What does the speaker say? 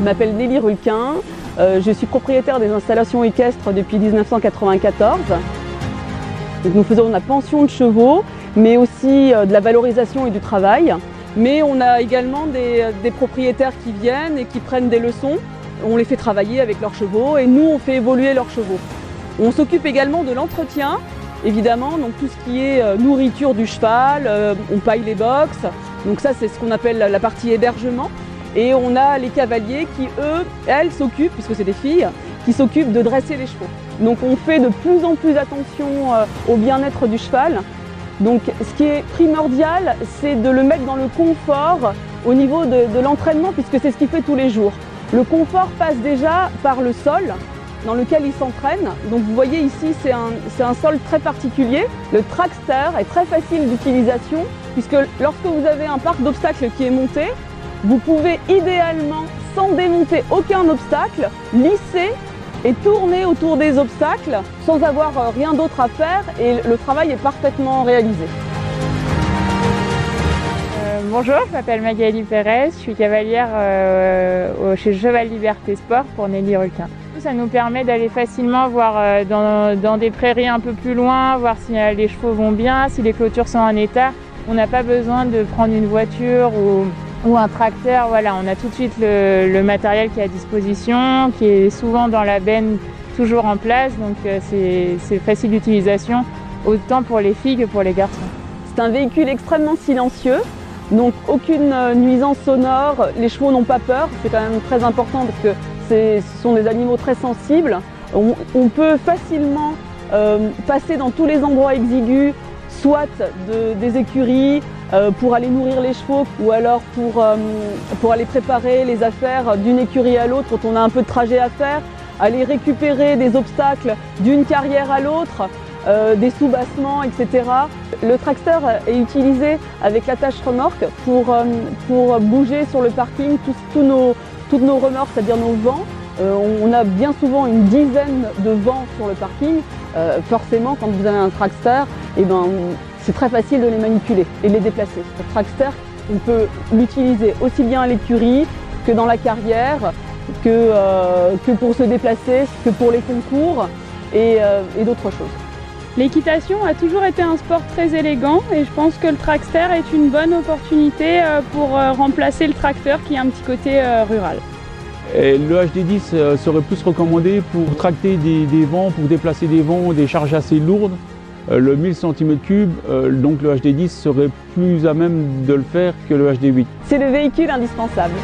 Je m'appelle Nelly Rulquin, je suis propriétaire des installations équestres depuis 1994. Donc nous faisons de la pension de chevaux, mais aussi de la valorisation et du travail. Mais on a également des propriétaires qui viennent et qui prennent des leçons. On les fait travailler avec leurs chevaux et nous on fait évoluer leurs chevaux. On s'occupe également de l'entretien, évidemment, donc tout ce qui est nourriture du cheval, on paille les box, donc ça c'est ce qu'on appelle la partie hébergement. Et on a les cavaliers qui, elles s'occupent, puisque c'est des filles, qui s'occupent de dresser les chevaux. Donc on fait de plus en plus attention au bien-être du cheval. Donc ce qui est primordial, c'est de le mettre dans le confort au niveau de l'entraînement, puisque c'est ce qu'il fait tous les jours. Le confort passe déjà par le sol dans lequel il s'entraîne. Donc vous voyez ici, c'est un sol très particulier. Le trackster est très facile d'utilisation, puisque lorsque vous avez un parc d'obstacles qui est monté, vous pouvez idéalement, sans démonter aucun obstacle, lisser et tourner autour des obstacles sans avoir rien d'autre à faire, et le travail est parfaitement réalisé. Bonjour, je m'appelle Magali Pérez, je suis cavalière chez Cheval Liberté Sport pour Nelly Rulquin. Ça nous permet d'aller facilement voir dans des prairies un peu plus loin, voir si les chevaux vont bien, si les clôtures sont en état. On n'a pas besoin de prendre une voiture ou un tracteur. Voilà, on a tout de suite le matériel qui est à disposition, qui est souvent dans la benne, toujours en place, donc c'est facile d'utilisation, autant pour les filles que pour les garçons. C'est un véhicule extrêmement silencieux, donc aucune nuisance sonore, les chevaux n'ont pas peur, c'est quand même très important parce que ce sont des animaux très sensibles. On peut facilement passer dans tous les endroits exigus, soit des écuries pour aller nourrir les chevaux, ou alors pour aller préparer les affaires d'une écurie à l'autre quand on a un peu de trajet à faire, aller récupérer des obstacles d'une carrière à l'autre, des soubassements, etc. Le trackster est utilisé avec l'attache remorque pour bouger sur le parking toutes nos remorques, c'est-à-dire nos vents. On a bien souvent une dizaine de vents sur le parking. Forcément, quand vous avez un trackster, c'est très facile de les manipuler et de les déplacer. Le trackster, on peut l'utiliser aussi bien à l'écurie que dans la carrière, que pour se déplacer, que pour les concours et d'autres choses. L'équitation a toujours été un sport très élégant et je pense que le trackster est une bonne opportunité pour remplacer le tracteur qui a un petit côté rural. Et le HD10 serait plus recommandé pour tracter des vents, pour déplacer des vents, des charges assez lourdes. Le 1000 cm3, donc le HD10 serait plus à même de le faire que le HD8. C'est le véhicule indispensable.